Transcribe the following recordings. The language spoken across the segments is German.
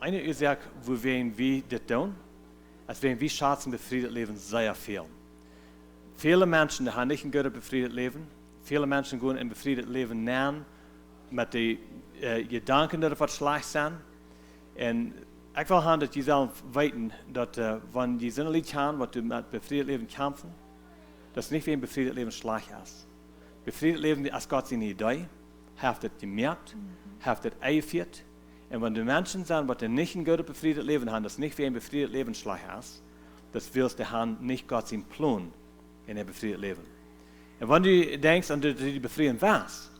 eine Ursache, wo wir das tun, als wenn wir schatzen befriedet leben, sehr viel. Viele Menschen haben nicht ein gutes befriedet Leben. Viele Menschen gehen in befriedet Leben nähen mit den Gedanken, dass was schlecht sind. Und ich will haben, dass ihr selbst weten, dass wenn die Sinne haben, was du mit befriedet Leben kämpfen, dass nicht wie ein befriedet Leben schlecht ist. Befriedet Leben, als Gott seine Idee, hat das gemerkt, hat das eingeführt. Und wenn die Menschen sagen, was nicht ein gutes befriedet Leben haben, das nicht wie ein befriedet Leben schlecht ist, das willst du haben, nicht Gott sein Plan in ein befriedet Leben. Und wenn du denkst, an die befrieden was,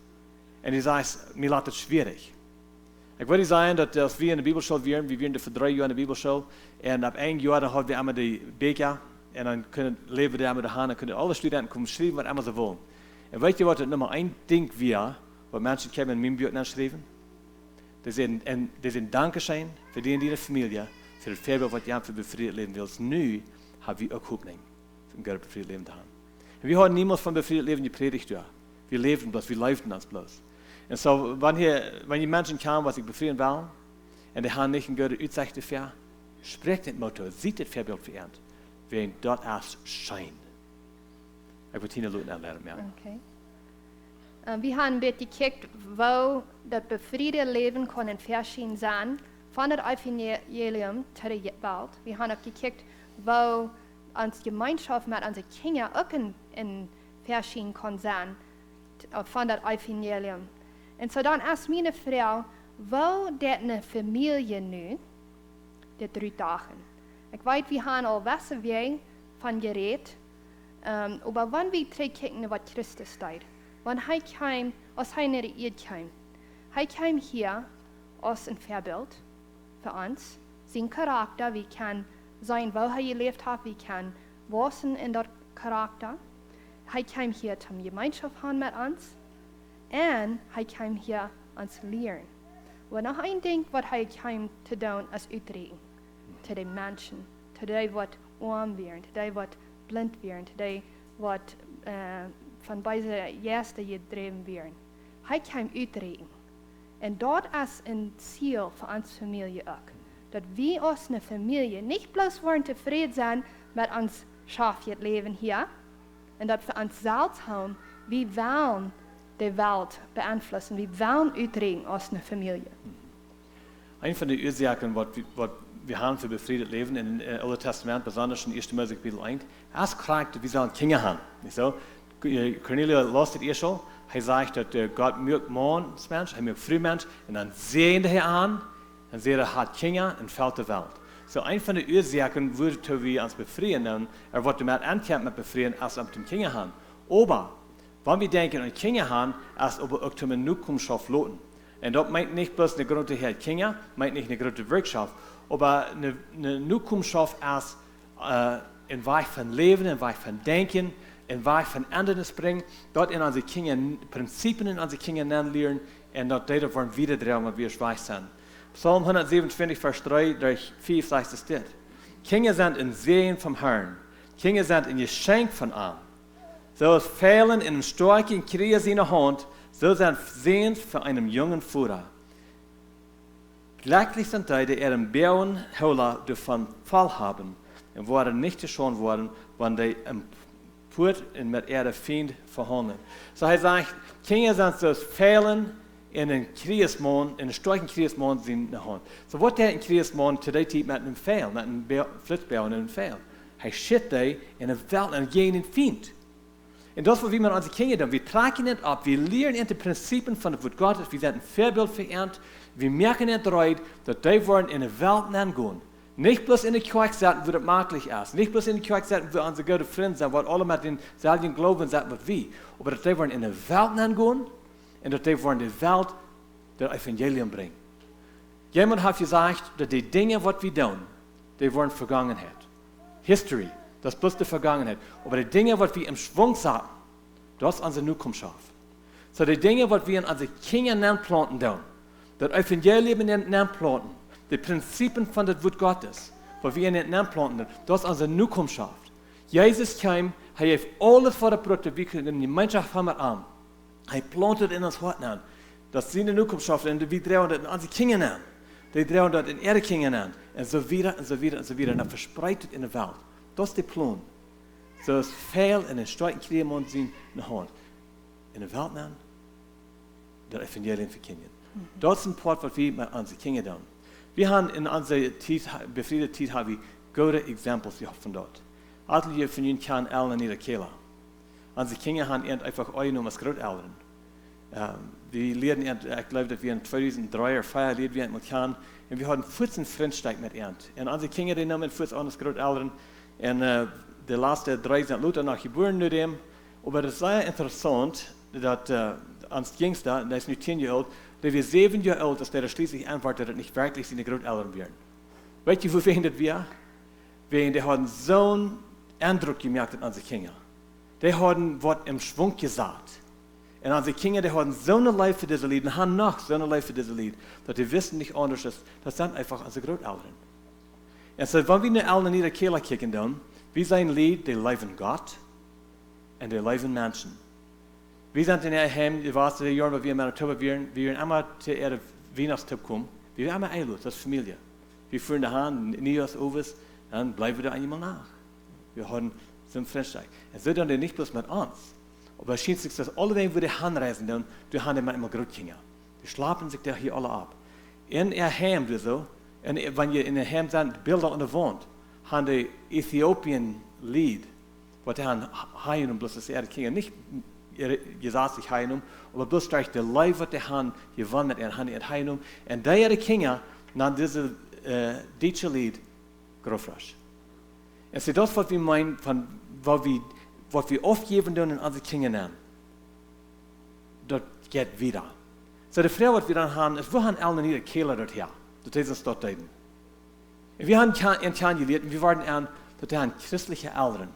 und du sagst, mir ist das schwierig. Ich würde sagen, dass wir in der Bibelschule wären, wir wären für 3 Jahre in der Bibelschule, und ab 1 Jahr dann haben wir einmal die Beker, und dann können leben wir mit der Hand, dann können alle Studenten kommen schreiben, was immer sie wollen. Und weißt du, was das Nummer 1 Ding wäre, was Menschen kommen in meinem Büro schreiben? Das ist ein Dankeschön für die in der Familie, für das Vorbild, was ihr für befriedet Leben willst. Nu haben wir auch Hoffnung, für ein gutes befriedet Leben zu haben. Und wir haben niemals von befriedet Leben gepredigt. Wir leben bloß, wir leben das bloß. Und so, wenn die Menschen kamen, was ich befrieden will, und die haben nicht ein gutes Aussicht dafür, spricht das Motto, sieht das Vorbild für ihn, wenn dort erst scheint. Ich will Tina lernen mehr. Okay. Wir haben ein bisschen geguckt, wo das befriedete Leben kann verschieden sein, von dem Evangelium zu der Welt. Wir haben auch geguckt, wo uns Gemeinschaft mit unseren Kindern auch in verschieden kann sein, von dem Evangelium. Und so dann erst meine Frau, wo der eine Familie nu, die 3 Tage. Ich weiß, wir haben al wissen wir von geredet, aber wenn wir zurückgucken, was Christus sagt, wenn er kam, als er in die Erde kam, er kam hier als ein Vorbild für uns, sein Charakter, wie kann sein, wo er gelebt hat, wie kann wachsen in der Charakter. Er kam hier zum Gemeinschaft haben mit uns und er kam hier uns lehren. Und noch ein Ding, was er kam zu tun, ist uitreden zu den Menschen, zu denen, was arm wären, zu denen, was blind wären, zu denen, was von beiden Gästen gedreven wären. Er kam uitreden. Und dort ist ein Ziel für unsere Familie auch. Dass wir als eine Familie nicht bloß wollen zufrieden sein mit uns schaffen Leben hier, und dass wir uns selbst haben, wir wollen die Welt beeinflussen, wir wollen uitreden als eine Familie. Eine von den Ursachen, was wir haben für befriedet Leben im Alten Testament, besonders in 1. Mose Kapitel 1, erst kriegt, wir sollen Kinder haben. Nicht so? Cornelia las het eerst al. Hij zegt dat Gott mögt morgens, hij mögt frühmens, und dann sehen er an, und sehen er hat Kinder und fällt der Welt. So ein von den Ursachen würde wir uns befreien, wird damit ankämpfen mit befreien, als ob wir Kinder haben. Aber, wenn wir denken an Kinder haben, als ob wir auch eine Zukunft loten. Und das meint nicht bloß eine große Kinder, meint nicht eine große Wirtschaft, aber eine Zukunft als ein Weg von Leben, ein Weg von Denken, ein Weg von Ändernis bringen, dort in unsere Kinder, Prinzipien in unsere Kinder lernen und dort wollen wieder dran, wenn wir schwach sind. Psalm 127, Vers 3 durch 4 sagt es dit. Kinder sind in Sehen vom Herrn. Kinder sind ein Geschenk von ihm. So es fehlen in einem starken Krieg seiner Hand, so sind Sehens für einen jungen Führer. Glücklich sind die, die ihren Bären Höhler davon Fall haben und worden nicht geschont worden, wenn die Put und mit ihrer Feind verhandeln. So er sagt, Kinder sind so fehlen in den Kriegsmann, in den starken Kriegsmann in der Hand. So was der in Kriegsmann today mit einem Pfeil, mit einem Flitzbär und einem Pfeil. Er schickt die in eine Welt und gegen den Feind. Und das, was wir mit unseren Kindern tun, wir tragen nicht ab, wir lernen in die Prinzipien von dem Wort Gottes, wir sind ein Vorbild für ihn, wir merken nicht rein, dass die wollen in die Welt hineingehen. Nicht bloß in die Kirche setzen, wo das möglich ist. Nicht bloß in die Kirche setzen, wo unsere guten Freunde sind, wo alle mit den selben Glauben sind, wie wir. Aber dass die wollen in die Welt hineingehen und dass die wollen die Welt das Evangelium bringen. Jemand hat gesagt, dass die Dinge, was wir tun, die wollen Vergangenheit. History, das ist bloß die Vergangenheit. Aber die Dinge, was wir im Schwung sagen, das ist unsere Zukunft. So die Dinge, was wir in unsere Kinder planten tun, das Evangelium planten, die Prinzipien von dem Wort Gottes, was wir in den planten, das ist unsere Zukunft. Jesus kam, er hat alles vor der Brücke, wir können in die Gemeinschaft haben mit ihm. Er plantet in uns Hort an. Das sind die Zukunft, und wir drehen in unsere Kinder an. Die drehen dort in ihre Kinder an. Und so wieder und so wieder und so wieder. Und dann verspreitet in der Welt. Das ist der Plan. So ist viel in den Streiten kriegen und sehen nach Hand. In der Welt an, das Evangelium für Kinder. Das ist ein Part, was wir mit unseren Kindern tun. Wir haben in unserer befriedeten Zeit haben wir gute Exempel von dort. Alle von ihnen kennen alle in ihrer Kehle. Unsere Kinder haben einfach eingenommen als Großeltern. Wir lernen, ich glaube, dass wir in 2003 oder 2004 lernen wir mit Kahn. Und wir hatten 14 Freundschaft mit ihnen. Und unsere Kinder, die nehmen 14 an als Großeltern. Und die letzten 3 sind Luther noch geboren mit ihm. Aber das ist sehr interessant, dass ans Jüngste, der ist nu 10 Jahre alt, der wir 7 Jahre alt, dass der schließlich antwortet, dass nicht wirklich seine Großeltern wären. Weißt du, wofür das wir? Die haben so einen Eindruck gemerkt an unsere Kinder. Die haben was im Schwung gesagt. Und unsere Kinder, die haben so eine Liebe für diese Lied, und haben noch so eine Liebe für diese Lied, dass die wissen nicht anders ist, das sind einfach unsere Großeltern. Und so, wenn wir eine alle in ihre Kehle kicken, dann, wir sind ein Lied, die leben Gott und die leben Menschen. Wir sind in Heim, die ersten Jahre, wo wir in Manitoba waren, wir immer zu ihrer Weihnachtstag kommen, wir waren immer einladen, das ist Familie. Wir führen daheim, nie aus Oves, dann bleiben wir da einmal nach. Wir haben so ein Freundschaft. Es wird dann nicht bloß mit uns, aber es scheint sich, dass alle Dinge, wo die hinreisen, dann, die haben immer Großkinder. Die schlafen sich da hier alle ab. In ihr Heim, so, und wenn ihr in der Heim seid, Bilder an der Wand, haben die Äthiopien-Lied, was die haben heim und bloß das ihre Kinder, nicht gesagt sich heim, aber bloß durch die Leib, was die haben, gewonnen mit ihren Hand heim, und die ihre Kinder, dann diese deutsche Lied, Grofrasch. Und so das, was wir meinen, von, was wir oft geben in unsere Kinder nehmen, das geht wieder. So die Frage, was wir dann haben, ist, wir haben alle in ihrer Kehle dort her. Das ist uns dort deuten. Wir haben in Kahn gelehrt, und wir waren an, dass wir haben christliche Eltern.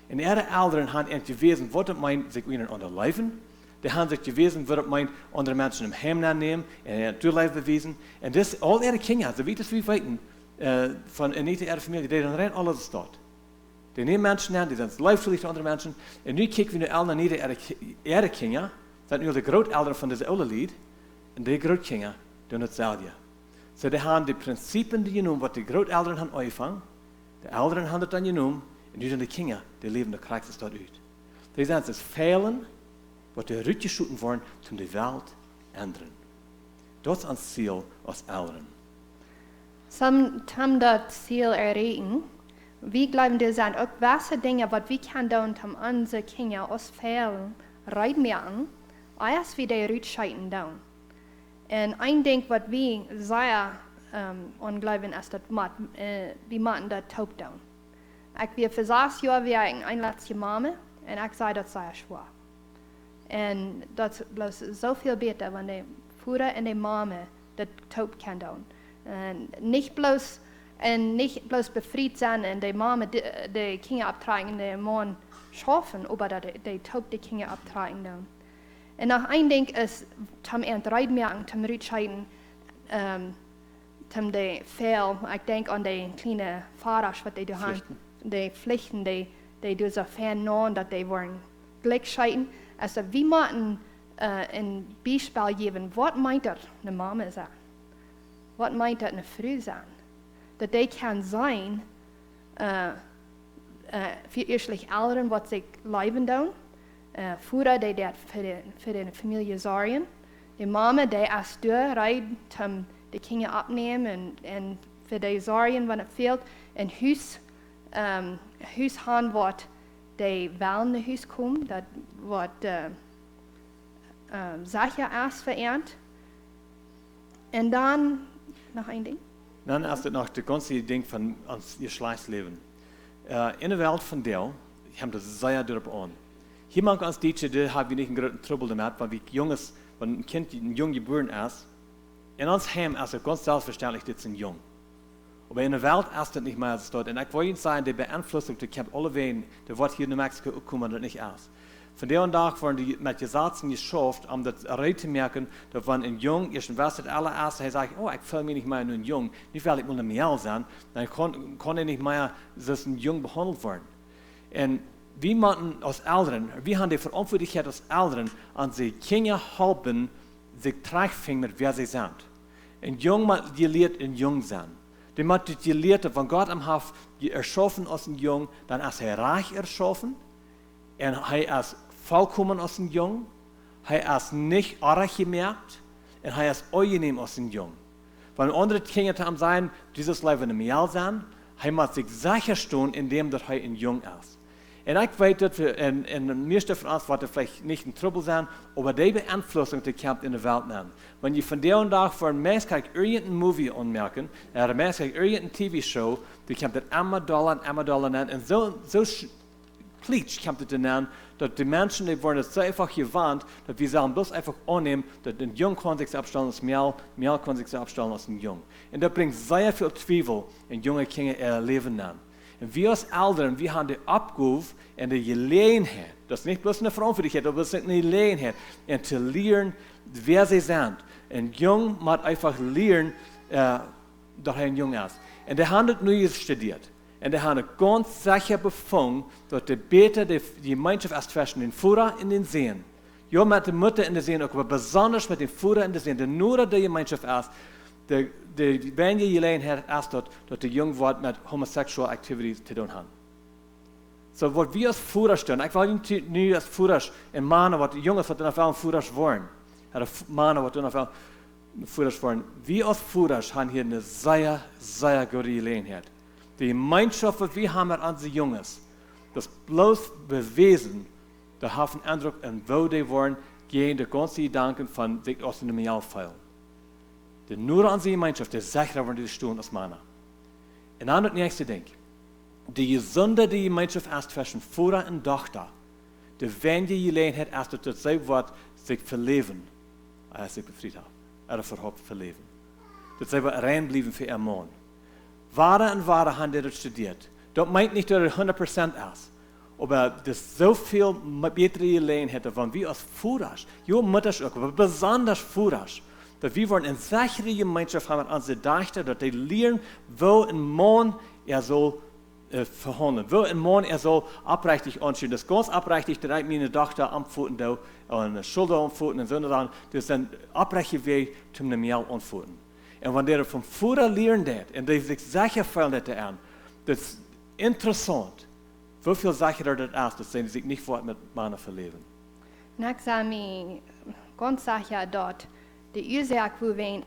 Und ihre Eltern haben gewesen, was das meint, sich ihnen unterleiben. Die haben sich gewesen, was das meint, andere Menschen im Heim nehmen, und durchleib bewiesen. Und das, all ihre Kinder, so wie das wir weiten, von in ihrer Familie, die dann rein alles dort. Die nehmen Menschen an, die sind leibschuldig zu anderen Menschen. Und nu kijken we naar alle naar ihre Kinder, dat nu de Großeltern von dieser oude Lied, und die Großkinder doen hetzelfde. So die haben die Prinzipien, die genomen, was die Großeltern haben angefangen, die Eltern haben das dann genomen, und nu sind die Kinder, die leben, der krijgt es dort uit. Die sind es fehlen, was die rutgeschuten worden, um die Welt ändern. Das ist ons Ziel als Eltern. Som das Ziel erreichen, wir glauben, das sind auch welche Dinge, was wir können tun, um unsere Kinder aus Fehlen reinmerken, als wir die Rutscheiten tun. Und ein Ding, was wir sehr unglauben, ist, dass wir machen das taub tun. Ich wir für 6 Jahre wie ein letzte Mama, und ich sage, das sei schwer. Und das ist so viel besser, wenn die Vater und die Mama das taub können tun. Und nicht bloß befriedigt sein und die Mama die Kinder abtragen und die Mann schaffen, aber die taub die Kinder abtragen. Und noch ein Ding ist, zum Reitmerken, zum Rutscheiten, zum die Fehl, ich denke an die kleinen Fahrer, was die haben, die Pflichten, die du so fern dass die wollen Glück scheiten. Also wie man ein Beispiel geben, was meint das eine Mama sein? Was meint das eine Frau sein? Dass die kann sein, für ehrlich Eltern, was sich leiden tun. Vater, die das für die Familie sorgen. Die Mama, die erst durchreitet, um die Kinder abnehmen und für die sorgen, wenn es fehlt. Und Haus haben, was die wollen in Haus kommen, das was sicher erst verehrt. Und dann noch ein Ding. Dann ist es noch das ganze Ding von ihr Schleißleben. In der Welt von der, ich habe das sehr darüber an. Hier mag uns Deutsche, da haben wir nicht einen großen Trouble damit, weil wenn ein Kind ein Jung geboren ist, in uns Heim ist es ganz selbstverständlich, das sind Jung. Aber in der Welt ist das nicht mehr als dort. Und ich wollte Ihnen sagen, die Beeinflussung, die kommt alle Wegen, der wird hier in Mexiko auch kommen, das nicht aus. Von der und Tag waren die mit Gesetzen geschafft, um das zu merken, dass wenn ein Jung, erst was das allererste, er sagt, oh, ich fühle mich nicht mehr nur ein Jung, nicht weil ich nur ein Mädel sein, dann kann er nicht mehr als ein Jung behandelt werden. Und wir machen als Eltern, wir haben die Verantwortlichkeit als Eltern, an sie Kinder helfen, sich treffen mit wer sie sind. Und jung hat gelehrt in jung sein. Die hat gelehrt, von Gott am Haft erschaffen aus dem Jung, dann ist reich erschaffen, und er ist vollkommen aus dem Jung, er ist nicht arg gemerkt, und er ist angenehm aus dem Jung. Wenn andere Kinder haben sein, dieses Leben im Jahr sein, er muss sich sicher stehen, indem er ein Jung ist. Und ich weiß, dass wir in meisten von uns wird vielleicht nicht in Trouble sein, aber die Beeinflussung, die kommt in der Welt nehmen. Wenn ihr von der und da für ein Mensch irgendein Movie anmerken, ein Mensch irgendeine TV-Show, die kommt das einmal Dollar nennen, und so klitsch kommt es nennen, dass die Menschen, die wurden so einfach gewarnt, dass wir sagen, bloß einfach annehmen, dass ein Jung kann sich abstellen als Mehl kann sich abstellen als ein Jung. Und das bringt sehr viel Zweifel in junge Kinder ihr Leben nennen. Und wir als Eltern, wir haben die Abgabe und die Gelegenheit, das ist nicht bloß eine Verantwortlichkeit, aber es ist eine Gelegenheit, und zu lernen, wer sie sind. Und Jung muss einfach lernen, dass er ein Jung ist. Und der hat nicht nur studiert. Und der hat ganz sicher befunden, dass die Beter, die Gemeinschaft ist zwischen den Führer und den Sehen. Ja, mit der Mutter in den Sehen, aber besonders mit den Führer in den Sehen, der nur der Gemeinschaft ist, die wenige Gelegenheit ist, dass die Jungen mit homosexual Activities zu tun haben. So, was wir als Führer stehen, ich will nicht als Führer in Männer, was die Jungen, was dann auch Führer wollen, oder Männer, was dann auch Führer wollen, wir als Führer haben hier eine sehr, sehr gute Gelegenheit. Die Gemeinschaft, die wir haben mit unseren Jungen, das bloß bewiesen, da haben Eindruck, und wo die wollen, gehen die ganzen Gedanken von sich aus dem Jahr fallen. Denn nur unsere Gemeinschaft, der sicherer werden die Stunden als Männer. Und dann das nächste Ding. Die gesunde die Gemeinschaft ist zwischen Vater und Tochter. Die wenige Gelegenheit ist, dass sie sich verleben, als sie befreit haben. Oder verhofft verleben. Dass sie reinbleiben für ihr Mann. Wahre und wahre haben die das studiert. Das meint nicht, dass es 100% ist. Aber das ist so viel bessere Gelegenheit, wenn wir als Vater, ja, Mutter auch, aber besonders Vater, dass wir wollen eine sichere Gemeinschaft haben mit unseren Töchtern, dass die lernen, wo ein Mann soll verhandeln, wo ein Mann soll abrichtig anschauen. Das ganz abrichtig, dass meine Tochter anfuhren und eine Schulter anfuhren und so, das ist ein abrichtiger Weg, um eine Mehl anfuhren. Und wenn der vom Vater lernen und die sich sicher fühlen, das ist interessant, wie viel sicherer das ist, dass sie sich nicht mit Männern verleben. Ich sage mir ganz sicher dort, die Ursache, wo ich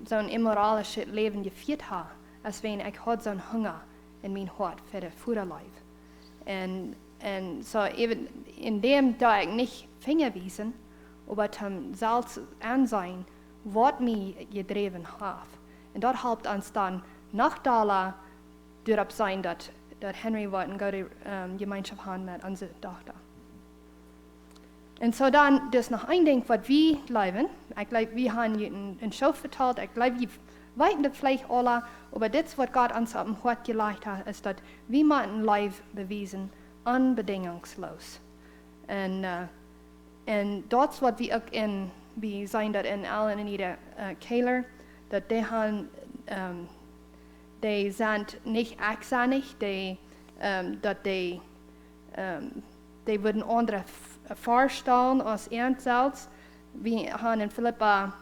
so ein immoralisches Leben geführt habe, als wenn ich so einen Hunger in mein Hort für das Futterleib. Und so eben in dem da ich nicht Finger wiesen, aber zum Salz ansehen, was mich gedreven hat. Und dort hilft uns dann nach Dollar durch sein, dass Henry wollte eine gute Gemeinschaft haben mit unserer Tochter. Und so dann, das ist noch ein Ding, was wir leben. Ich glaube, wir haben einen Show verteilt. Ich glaube, wir weiten das vielleicht alle. Aber das, was Gott uns auf dem Hort gelegt hat, ist, dass wir ein Leben beweisen, unbedingungslos. Und dort, was wir auch wir sehen das in allen in ihrer Kehler, dass die sind nicht achsinnig, dass die würden andere vorstellen als Ernstsalz. Wir haben in Philippa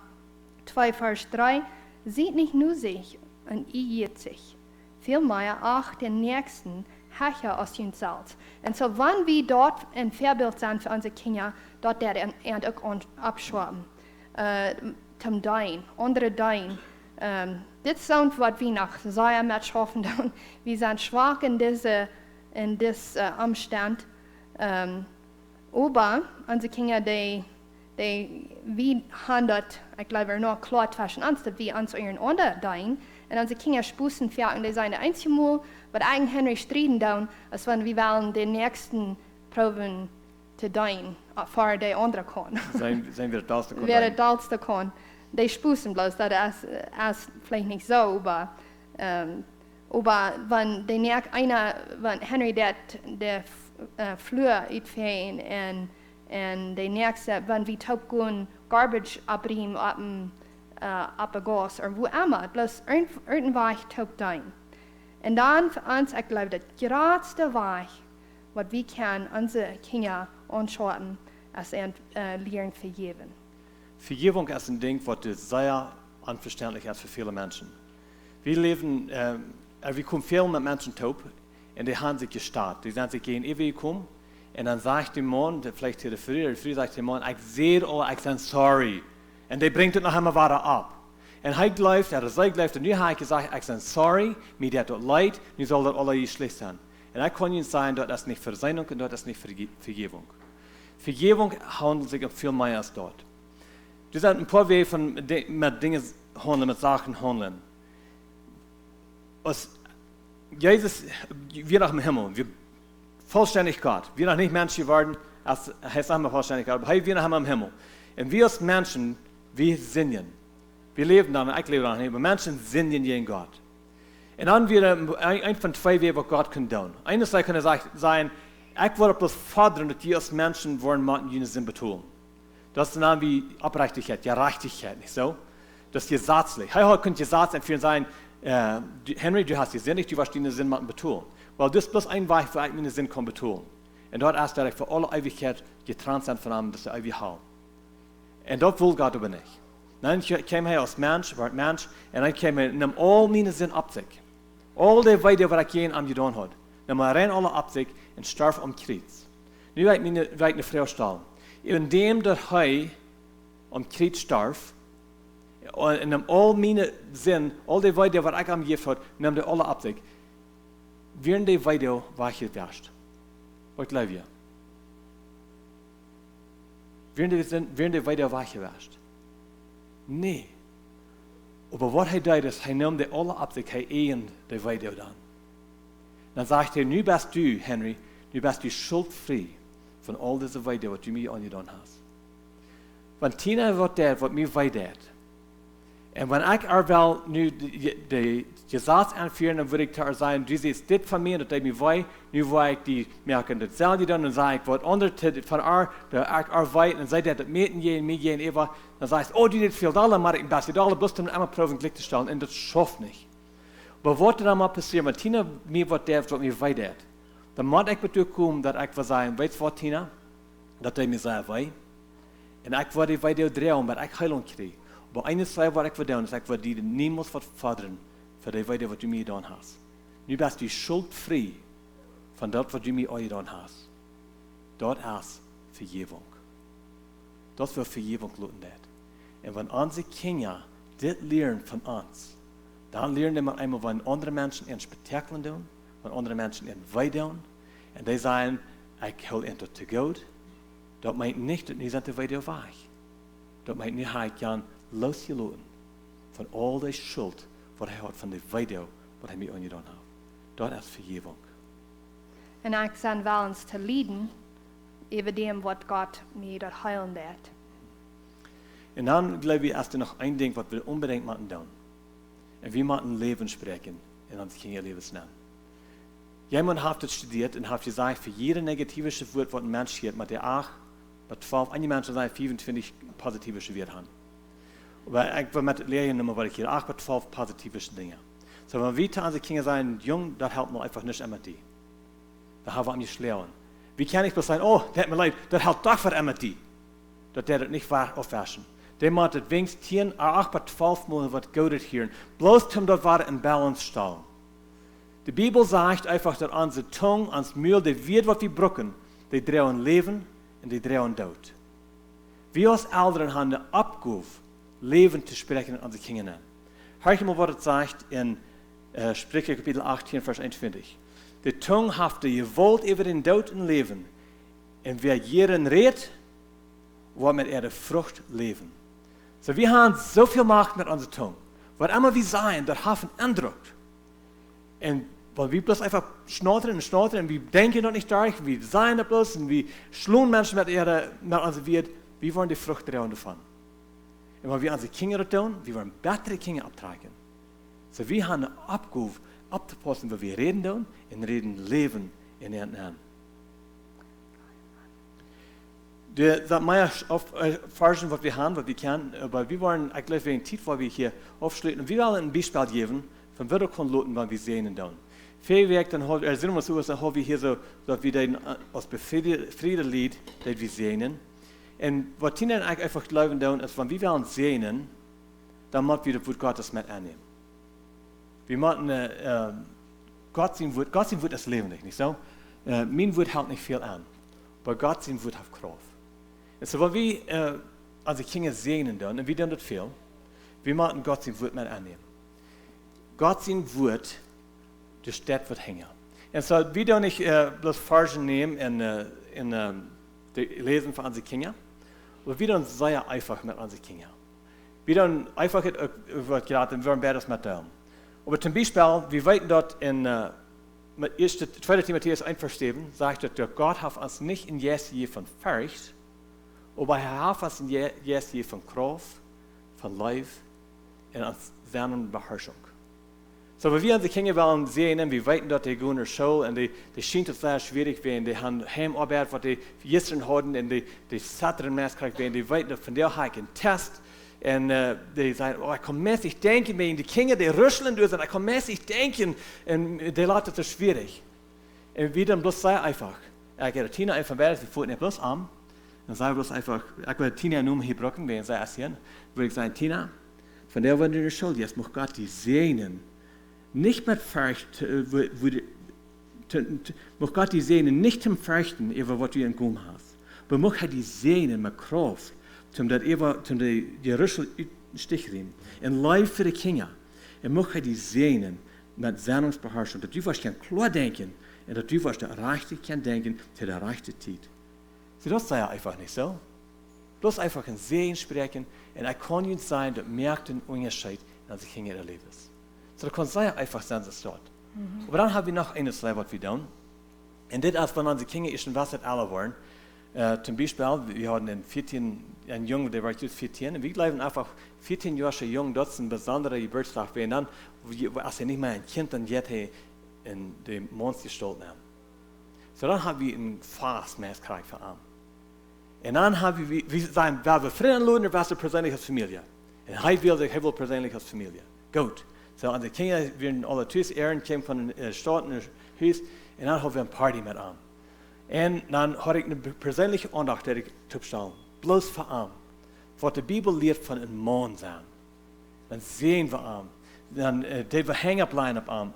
2, Vers 3, sieht nicht nur sich und irrt sich, vielmehr auch den Nächsten höher als den Salz. Und so, wenn wir dort ein Vorbild sind für unsere Kinder, dort der und auch abschwaben, zum Dein, andere Dein. Das ist was wir nach sehr mit schaffen. Wir sind schwach in diesem Umstand. Aber unsere Kinder, die wir haben das, ich glaube, noch klar zwischen uns, dass wir uns ihren anderen Dein, und unsere Kinder spusten für und die sind das einzige Mal, was eigentlich Henry striden down, als wenn wir wollen den nächsten Proben zu dein, vor die andere kann. Zijn wir das da? Wer das Dalste kann. Die spusten bloß, das ist vielleicht nicht so, aber wenn wenn Henry der Flur uitfeen und der nächste, wenn wir taubgehen, Garbage abbringen ab der Gas oder wo immer, bloß irgendwas taubt ein. Und dann für uns, ich glaube, das geradste Weg, was wir können unsere Kinder anschauen, als lernen vergeben. Vergebung ist ein Ding, was sehr unverständlich ist für viele Menschen. Wir leben, wir kommen viel mit Menschen taub und die haben sich gestartet. Die sind sich gegen ewig gekommen und dann sagt der Mann, vielleicht hier der Früh sagt der Mann, ich sehe oder ich bin sorry. Und der bringt es noch einmal weiter ab. Und er läuft, und nu habe ich gesagt, ich bin sorry, mir tut das leid, nu soll das alle schlecht sein. Und ich kann Ihnen sagen, das ist nicht Versöhnung und das ist nicht Vergebung. Vergebung handelt sich um viel mehr als dort. Du sagst ein paar Wege von mit Dingen handeln, mit Sachen handeln. Als Jesus, wir nach dem Himmel, wir vollständig Gott, wir noch nicht Menschen geworden, als heißt einmal vollständig Gott, aber wir nach dem Himmel. Und wir als Menschen, wir singen. Wir leben dann, ich lebe dann nicht, aber Menschen singen gegen Gott. Und dann wieder ein von zwei Wegen, was Gott kann tun. Eines kann sein, ich wollte bloß fordern, dass die als Menschen wollen, mit jenen Sinn betonen. Das ist dann wie Aufrichtigkeit, Gerechtigkeit, nicht so? Das ist gesetzlich. Heute könnte Gesetz empfehlen sein, Henry, du hast die Sinn nicht, du wirst den Sinn machen betonen. Weil das ist bloß ein Weg, wo ich meinen Sinn kann betonen. Und dort ist er für alle Ewigkeit getrennt sein von ihm, dass er ewig hält. Und dort will Gott aber nicht. Dann kam er als Mensch, war ein Mensch, und dann kam er, nimm all meine Sinn ab sich. All die Weide, was ich jeden am getan hat. Nimm er rein alle ab sich und starb am Kreuz. Nu will ich eine Frau stellen. Indem der er am Kreuz starb, und nimm all meine Sinn, all die Weide, was ich am gegeben hat, nimm die alle ab sich. Werden die Weide weggewascht? Was glaubt ihr? Werden die Weide weggewascht? Nee. Aber was er tut, ist, er nimmt die alle ab sich, er ehen die Weide dann. Dann sagt er, nu bist du, Henry, nu bist du schuldfrei von all dieser Weide, was du mir angetan hast. Wenn Tina wird der, was mir weidet, und wenn ich will nu die Gesetz anführen, dann würde ich da sagen, du siehst das von mir, das mir wei, nu will ich die merken, das selbe dann, und sage ich, was andere von der weit, und seid ihr das meten gehen, mir gehen, Eva, dann sagst du, oh, du das viel Dollar, mach ich ein bisschen Dollar, bloß um einmal probieren, Glück zu stellen, und das schafft nicht. Aber was dann mal passiert, wenn Tina mir was der, was mir weidet, dann muss ich mit dir kommen, dass ich will sagen, weißt du was, Tina, dass er mir sagt, wei, und ich will die Weide drehen, weil ich Heilung kriege. Aber eines sei, was ich will tun, ist, ich will dir niemals was fordern für die Weide, was du mir getan hast. Nu bist du schuldfrei von dem, was du mir getan hast. Dort ist Vergebung. Das wird Vergebung lauten. Und wenn unsere Kinder das lernen von uns, dann lernen wir einmal, wenn andere Menschen ein Spektakel tun, wenn andere Menschen ein Weide tun, und die sagen, ich will etwas zu Gott, das meint nicht, dass sie die Weide weg. Das meint nicht, ich kann losgelassen von all der Schuld, was er hat von der Weide, was er mir angetan hat. Das ist Vergebung. Und ich san wel uns zu leiden, über dem, was Gott mir dort heilen wird. Und dann, glaube ich, ist noch ein Ding, was wir unbedingt machen tun. Und wir müssen Leben sprechen in unser Kinderlebensnamen. Jemand hat das studiert und hat gesagt, für jede negative Wort, was ein Mensch hört, mit der 8, bei 12, einige Menschen sagen 25 positive Wörter haben. Aber ich will mit Lehrern immer, weil ich hier 8 bei 12 positive Dinge. So, wenn wir zu unseren Kindern sagen, Jung, das hält mir einfach nicht immer die. Da haben wir nicht lernen. Wie kann ich bloß sagen, oh, das hat mir leid, das hält doch für immer die. Das der das nicht aufwaschen. Der muss das wenigstens 10, 8 bei 12 Mal, was Gott hören. Bloß um das war in Balance stellen. Die Bibel sagt einfach, dass unsere Zunge, unser Mühl, die wird, was wir brücken, die drehen Leben und die drehen Tod. Wir als Eltern haben eine Abgabe, Leben zu sprechen in unsere Kinder. Hör mal, was es sagt in Sprüche Kapitel 18, Vers 21. Die Zunge hat die Gewalt über den Tod und Leben. Und wer jeden redet, wird mit der Frucht leben. So, wir haben so viel Macht mit unserer Zunge. Was immer wir sagen, das hat einen Eindruck. Und weil wir bloß einfach schnottern und wir denken noch nicht durch, wir sagen das bloß und wir schlagen Menschen mit unserer Welt, wir wollen die Frucht davon. Und wenn wir unsere Kinder tun, wir wollen bessere Kinder abtragen. So, wir haben eine Abgabe, abzupassen, wo wir reden tun und reden Leben in ihren Herrn. Das mehr erforschen, was wir haben, was wir können, aber wir wollen, ich glaube, wir haben Zeit, wo wir hier aufschließen und wir wollen ein Beispiel geben, von was wir können, was wir sehen tun. Viel Weg, dann sind wir so, dass wir hier so, dass wir den als Befriedet Lied, das wir sehen. Und was Tina und ich einfach glauben tun, ist, wenn wir uns sehnen, dann müssen wir das Wort Gottes mit annehmen. Wir müssen Gott sein Wort ist lebendig, nicht so? Mein Wort hält nicht viel an, aber Gott sein Wort hat Kraft. Und so, wenn wir also Kinder sehnen tun, und wir tun das viel, wir müssen Gott sein Wort mit annehmen. Gott sein Wort, das steht wird hängen. Und so, wir tun nicht bloß Versen nehmen in Lesen von unseren Kindern, aber wir tun sehr einfach mit unseren Kindern. Wir tun einfach, wird gerade, wir werden das mit tun. Aber zum Beispiel, wir weiten dort in 2. Timotheus 1, Vers 7, sagt, dass Gott hat uns nicht in je von Furcht, aber er hat uns in je von Kraft, von Leib und uns seiner Beherrschung. So, wenn wir unsere Kinder wollen sehen, und wir weiten dort die gehen in Schule, und die scheint es sehr schwierig, wenn die haben Heimarbeit, was die gestern hatten, und die Saturn Mass kriegen, wenn die weiten von der Hike einen Test, und die sagen, oh, ich kann mäßig denken, wenn die Kinder, die rüscheln durch, und ich kann mäßig denken, und die Leute das schwierig. Und wir dann bloß sehr einfach. Ich gehe Tina einfach weiter, sie fuhren nicht bloß an, dann sage ich bloß einfach, ich will Tina nur hier brücken, wenn sie erzählen, würde ich sagen, Tina, von der werden die Schuld, jetzt muss Gott die segnen. Nicht mit Furcht, muss Gott die segnen, nicht zum Fürchten, über was du in Gum hast, aber muss er die segnen mit Kraft, zum die Rüschel Stich reden. In Leib für die Kinder. Muss er die segnen mit Sendungsbeherrschung, dass du was klar denken und dass du was der Rechte kann denken zu der rechten Zeit. Sie, das sei ja einfach nicht so. Bloß einfach ein Segen sprechen und er kann nicht sein, dass merkt den Unterschied, als die Kinder erleben. So, das kann sehr einfach sein, dass es dort. Aber dann haben wir noch eines, was wir tun. Und das ist, wenn unsere Kinder schon was alle waren. Zum Beispiel, wir hatten einen Jungen, der war just 14, und wir glauben einfach, 14 Jahre jung, das ist ein besonderer Geburtstag, wenn dann, als er nicht mehr ein Kind dann jetzt in den Mond gestellt haben. So, dann haben wir ein Fastmaß gekriegt für ihn. Und dann haben wir sagen, wer wir Freunde laden, was er persönlich als Familie. Und er will persönlich als Familie. Gut. So, unsere Kinder werden alle tschüss, Ehren kommen von den Stadt in das Haus, und dann haben wir eine Party mit ihm. Und dann habe ich eine persönliche Andacht, die ich zustellen. Bloß für ihn. Was die Bibel lehrt von einem Mann sein. Dann sehen wir ihn. Dann die wir hängen bleiben auf ihn.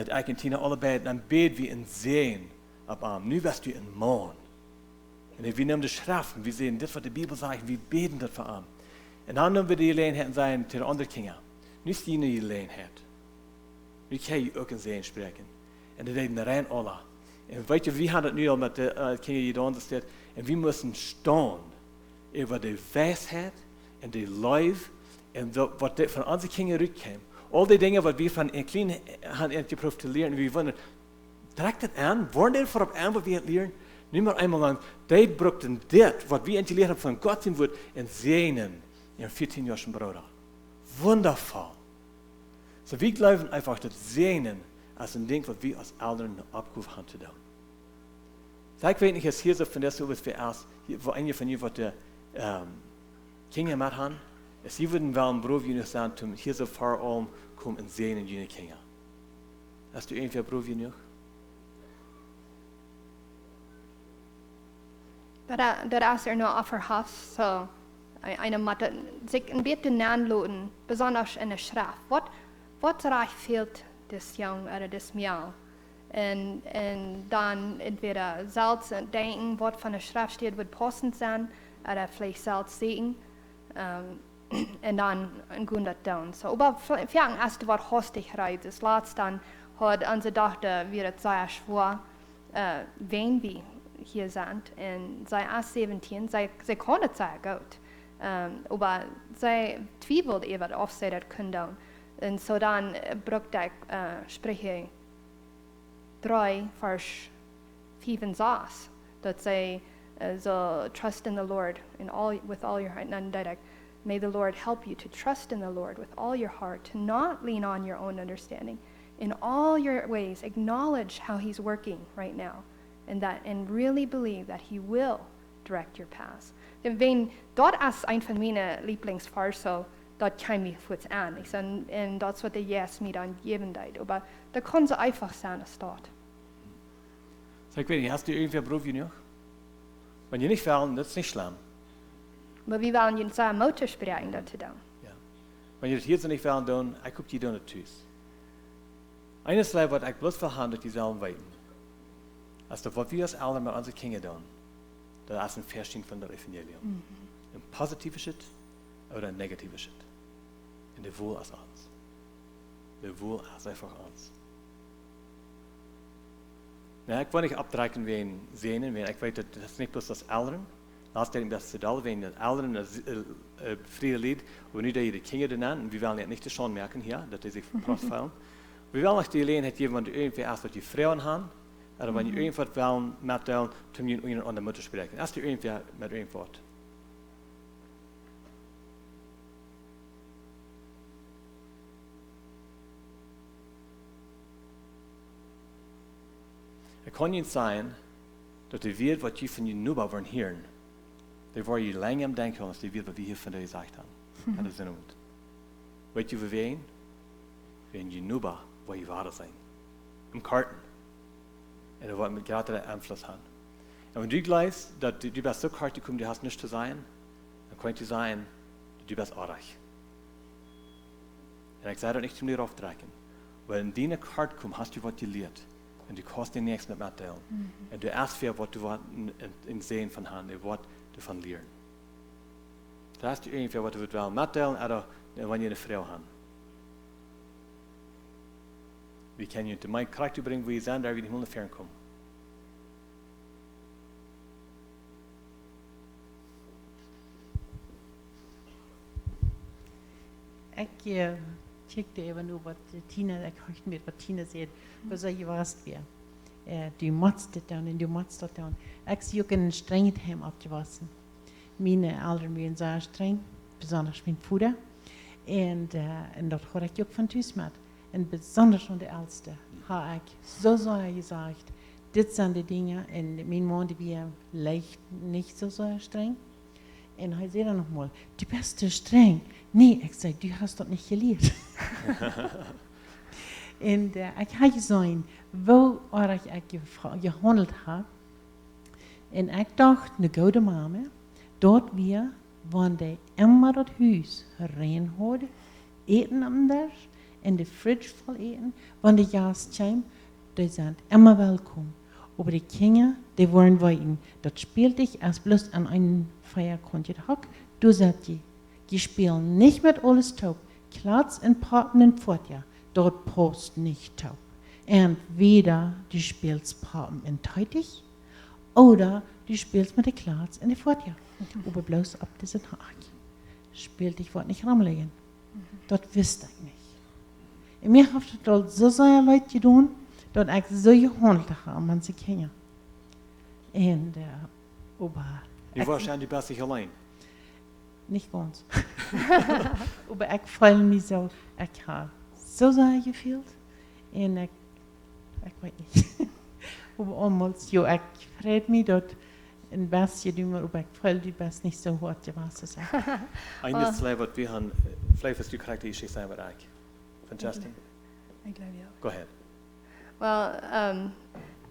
Ich und Tina alle beide, dann beten wir und sehen auf ihn. Nu wirst du ein Mann. Und wir nehmen die Schriften, wir sehen das, was die Bibel sagt, wir beten das für ihn. Und dann nehmen wir die Gelegenheit und sagen zu den anderen Kindern, nicht die Gelegenheit. Nu kann ich auch ein Sehen sprechen. Und die reden rein alle. Und weißt du, wir haben das nu al mit den Kindern getan, und wir müssen stehen über die Weisheit und die Leib und was von unseren Kindern rückkommt. All die Dinge, was wir von kleinen haben geprüft zu lernen, wir wollen, trägt das an, wollen die vorab an, was wir lernen? Nimm mal einmal lang, die brauchten das, was wir gelernt haben von Gott im Wort, und sehnen ihren 14-jährigen Bruder. Wundervoll. So, wir glauben einfach, das Sehnen als ein Ding, was wir als Eltern abgerufen haben zu tun. So, ich weiß nicht, dass hier so von der Seite, was wir erst, wo einige von ihr, was die Kinder gemacht haben, dass sie würden wollen, Bruder, wie nicht sagen, hier so vor allem kommen und sehnen jene Kinder. Hast du irgendwie Bruder, wie nicht? Das ist nur offerhaft, so eine Mathe, sich ein bisschen anladen, besonders in der Schrift. Was reich fehlt das Jung oder das Miau? Und dann entweder selbst denken, was von der Schrift steht, wird passend sein, oder vielleicht selbst sehen, und dann gut das tun. So, aber vielleicht erst was Hastigkeit, das letzte dann hat unsere Tochter wieder sehr schwer, wenn wir hier sind, und sie ist 17, sie kann es sehr gut, aber sie zweifelt eben, ob sie das können. Und so dann braucht ich Sprüche 3, Vers 5 und 6, dass sie so trust in the Lord with all your heart. And then direct, may the Lord help you to trust in the Lord with all your heart, to not lean on your own understanding. In all your ways, acknowledge how He's working right now, and really believe that He will direct your paths. Wenn dort ist ein von meinen Lieblingsversen, dort kam mich kurz an. Und das wird der Jesus mir dann geben. Aber da kann es einfach sein, es dort. Sag mir, hast du irgendwie einen Beruf noch? Wenn ihr nicht wollen, das ist nicht schlimm. Maar we willen je zijn motor spreken dat te doen. Ja. Wenn ihr das hier so nicht wollen tun, ich gucke die tun es. Eines Leib, was ich bloß will haben, dass die selben weiten. Also, was wir als Eltern mit unseren Kindern tun, das ist ein Verstehen von der Evangelium. Ein positiver Schritt oder ein negativer Schritt. Und der Wohl ist uns. Der Wohl ist einfach uns. Ja, ich will nicht abdrücken wegen Sehnen, weil ich weiß, das ist nicht bloß das Eltern. Lass dir das zu tun, wenn die Eltern das Friede Lied, und nicht die Kinder nennen, und wir wollen nicht schon merken hier, dass die sich verprostfallen. Wir wollen nicht die Gelegenheit geben, wenn du irgendwie erst was die Frauen haben, oder wenn die irgendwas wollen, mit denen, um ihnen an der Mutter sprechen. Erst die irgendwie mit irgendwas. Es kann nicht sein, dass die Welt, was die von ihnen nur wollen hören, die wollen je länger am Denken, als die Welt, was wir hier von dir gesagt haben. Hat das Sinn und? Weißt du, wie wir gehen? Wir gehen nur, wo die Ware sein. Im Karten. Und wir wollen mit gerade den Einfluss haben. Und wenn du glaubst, dass du bist so kalt gekommen, du hast nichts zu sein, dann könnte es sein, du bist artig. Und ich sage das nicht zum dir aufdrücken. Weil in deine Karte kommt, hast du was gelernt. Und du kannst den nächsten nicht mitteilen. Und du erst für, was du in Sehen von haben, was du von lernen. Da hast du irgendwie, was du mitteilen oder wenn ihr eine Frau haben. Wie kann je in mijn karakter brengen, wie je zijn, daar we niet meer ver komen. Ik checkte even nu wat Tina, ik hoorde met wat Tina zei, wat je was weer. Du machst das dann und du machst das dann. Ich sehe auch einen strengen Heim abgewassen. Meine Eltern waren sehr streng, besonders mein Vater. Und das habe ich auch von Tüß mit. Und besonders von der Älteste habe ich so gesagt, das sind die Dinge, und mein Mann, die wir leicht nicht so streng. Und er sagt dann nochmal, du bist so streng. Nee, ich sage, du hast das nicht gelernt. Und ich habe gesehen, wo ich gehandelt habe. Und ich dachte, eine gute Mama, dort wir, wenn die immer das Haus rein hat, eten anders, in der Fridge voll eten, wenn die Gäste kommen, die sind immer willkommen. Aber die Kinder, die wollen weiten. Das spielt dich erst bloß an einen Feierkonto. Du sagst, die spielen nicht mit alles taub. Platz in Paten und Fortja, dort post nicht taub. Entweder du spielst Paten in Teitig oder du spielst mit der Platz in der Fortja. Aber bloß ab diesem Tag spielt dich was nicht rammeln. Das wüsste ich nicht. Und mir hat das so sehr leid getan, dass ich so gehandelt habe, man sie kennen. Und, aber... Je wahrscheinlich du bist nicht allein. Nicht ganz. Aber ich fühle mich so, ich habe so sehr gefühlt. Und ich weiß nicht. Aber einmal, ja, ich freue mich, dass ein bisschen dummer, aber ich fühle, du bist nicht so hart, was zu sagen. Eines Leben, was wir haben, vielleicht hast du charakteristisch sein mit euch. Von Justin? Ich glaube ja. Go ahead. Well,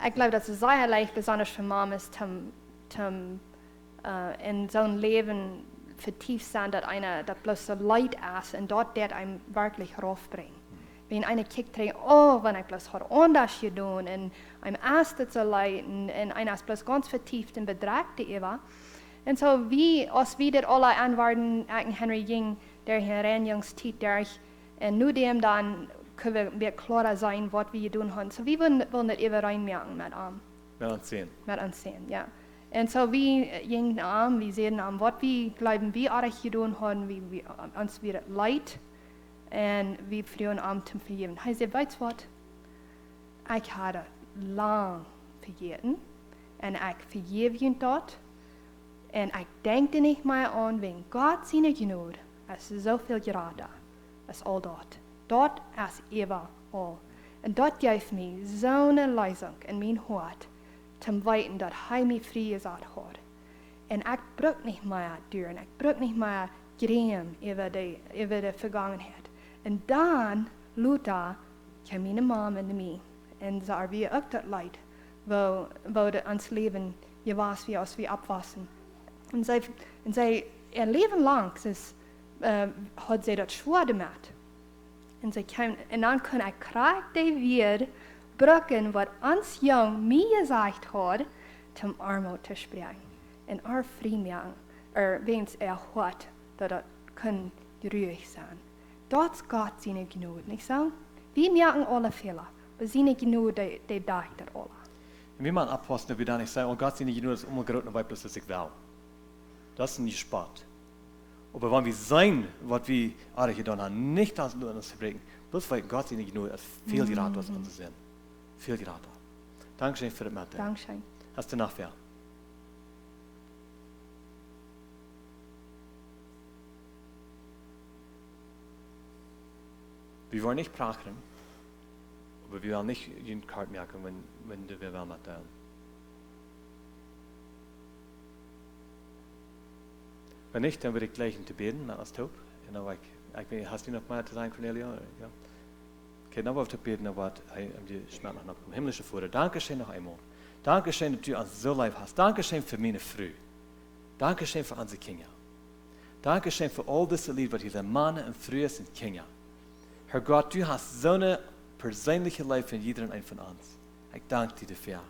ich glaube, dass es sehr leicht, besonders für Mamas, in so ein Leben vertieft sein, dass einer das bloß so leid ist und dort der einem wirklich raufbringt. Wenn einer kickt, oh, wenn ich bloß hat anders getan und einem erst so leid und einer ist bloß ganz vertieft und bedrückt die Eva. Und so wie, als wir das alle anwarten, Henry ging, der Hereinigungszeit durch, und nur dem dann können wir klarer sein, was wir tun haben. So wir wollen das eben reinmerken mit ihm. Mit ansehen. Mit ansehen, ja. Und so wir gingen an, wir sehen an, was wir glauben, wir auch getan haben, wie wir uns wieder leid und wir frühen an zum Vergeben. Er sagt, weißt du was? Ich habe lang vergeben und ich vergebe ihn dort und ich denke nicht mehr an, wenn Gott seine Gnade ist so viel gerade da. Ist all dort. Dort ist überall. Und dort gibt mir so eine Leisung in mein Hart, zum Weiten, dass er mich frei gesagt hat. Und ich brauche nicht mehr Düren, ich brauche nicht mehr Grämen über die Vergangenheit. Und dann, Luther, kam meine Mama und mich. Und so haben wir auch das Leid, wo uns Leben, je was wir aus wie abwassen. Und sie ihr Leben lang hat sie das schwer gemacht. Und dann kann ich krijg die weer brücken, was uns jong mir gesagt hat, zum Armut zu sprechen. Und Frieden, wenn es hat, dass das kann ruhig sein. Das ist Gott seine Gnade, nicht so? Wir merken alle Fehler, aber seine Gnade, die dagt das alle. Und wie man abpassen, wir da nicht sagen, oh Gott, seine Gnade ist immer gerade, weil bloß, dass ich will. Das ist nicht Sport. Aber wenn wir sein, was wir alle getan haben, nicht als nur uns verbringen, bloß weil Gott seine Gnade ist, viel Gerät, was uns sehen. Viel Gerät. Dankeschön für das Mathe. Dankeschön. Hast du nachher? Wir wollen nicht prachen, aber wir wollen nicht jeden Kart merken, wenn wir wollen mit teilen. Wenn nicht, dann würde ich gleich zu beten, mit uns Taub. Hast du noch mal zu sagen, Cornelia? Ja. Okay, dann wollen wir beten, aber die Schmerz noch im himmlischen Vater. Dankeschön noch einmal. Dankeschön, dass du uns so lieb hast. Dankeschön für meine Früh. Dankeschön für unsere Kinder. Dankeschön für all diese Liebe, was diese Männer und Frühe sind Kinder. Herr Gott, du hast so eine persönliche Liebe für jeden einen von uns. Ich danke dir dafür.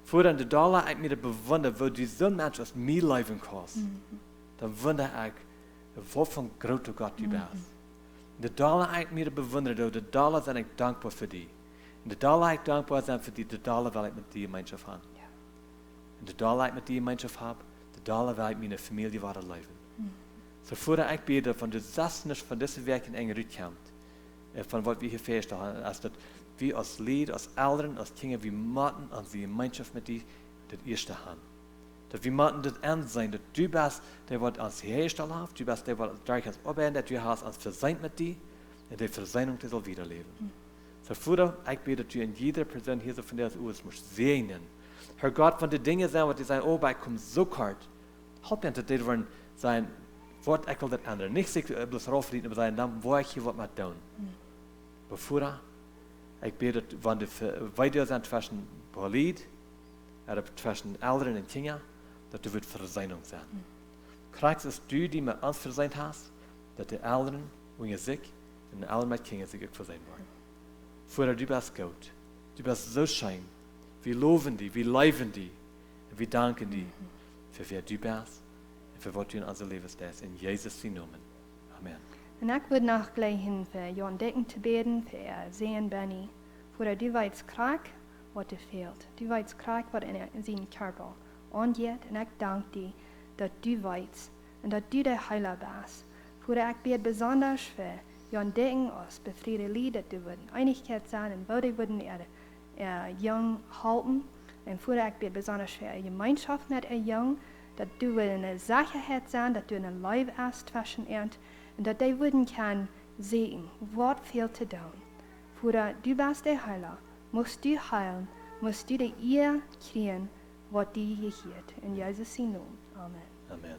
Vor an der Dollar, ich mir bewundere, wo du so ein Mensch aus mir leben kannst. Dann wundere ich, wovon großer Gott du bist. In der Dollar, ich mir bewundere, der Dollar bin ich dankbar für dich. In der Dollar, ich dankbar sein für dich, der Dollar will ich mit dir Gemeinschaft haben. In der Dollar, ich mit dir Gemeinschaft habe, der Dollar will ich meine Familie weiter leben. So vor ich bete, von der Sassen von diesem Werk in enge Rückkommt, von was wir hier feststellen, als dass wir als Lied, als Eltern, als Kinder, wir müssen an die Gemeinschaft mit dir das erste haben. Dass wir müssen das Ende sein, dass du bist, der was uns hergestellt hat, du bist der, was durch uns arbeiten, dass du hast uns verseint mit dir, und die Verseinung, die soll wiederleben. So vor ich bete, dass du in jeder Person hier so von der Uhr musst sehen. Herr Gott, von den Dingen sein, was die sagen, oh, ich komme so kort, halt mir, dass die wollen sein, was ich will das andere. Nicht sich bloß raufreden, aber sagen, dann wo ich hier was mit tun. Bevor ich bete, wenn die weiter sind zwischen Lied, oder zwischen Eltern und Kindern, dass du wird Verseinung sein. Kriegst es du, die mit uns verseint hast, dass die Eltern, wenn ihr sich, und die Eltern mit Kindern sich auch verseint wollen. Vorher, du bist gut. Du bist so schön. Wir loben dich, wir lieben dich, und wir danken dir für wer du bist und für was du in unser Leben stellst. In Jesus' Namen. Amen. Und ich würde noch gleich hin für Jan Decken zu beten, für Sehen Benny. Vorher, du weißt krank, was dir fehlt. Du weißt krank, was in seinem Körper angeht. Und ich danke dir, dass du weißt und dass du der Heiler bist. Vorher, ich bete besonders für Jan Decken aus befriede Lied, dass du würden Einigkeit sein und wo die würden jung halten. Und vorher, ich bete besonders für eine Gemeinschaft mit jung, dass du eine Sicherheit sein, dass du eine Liebe hast zwischen ihnen und dass die würden kann sehen, was fehlt zu tun. Vorher, du bist der Heiler, musst du heilen, musst du die Ehe kriegen, was dir gehört. In Jesus' Namen. Amen. Amen.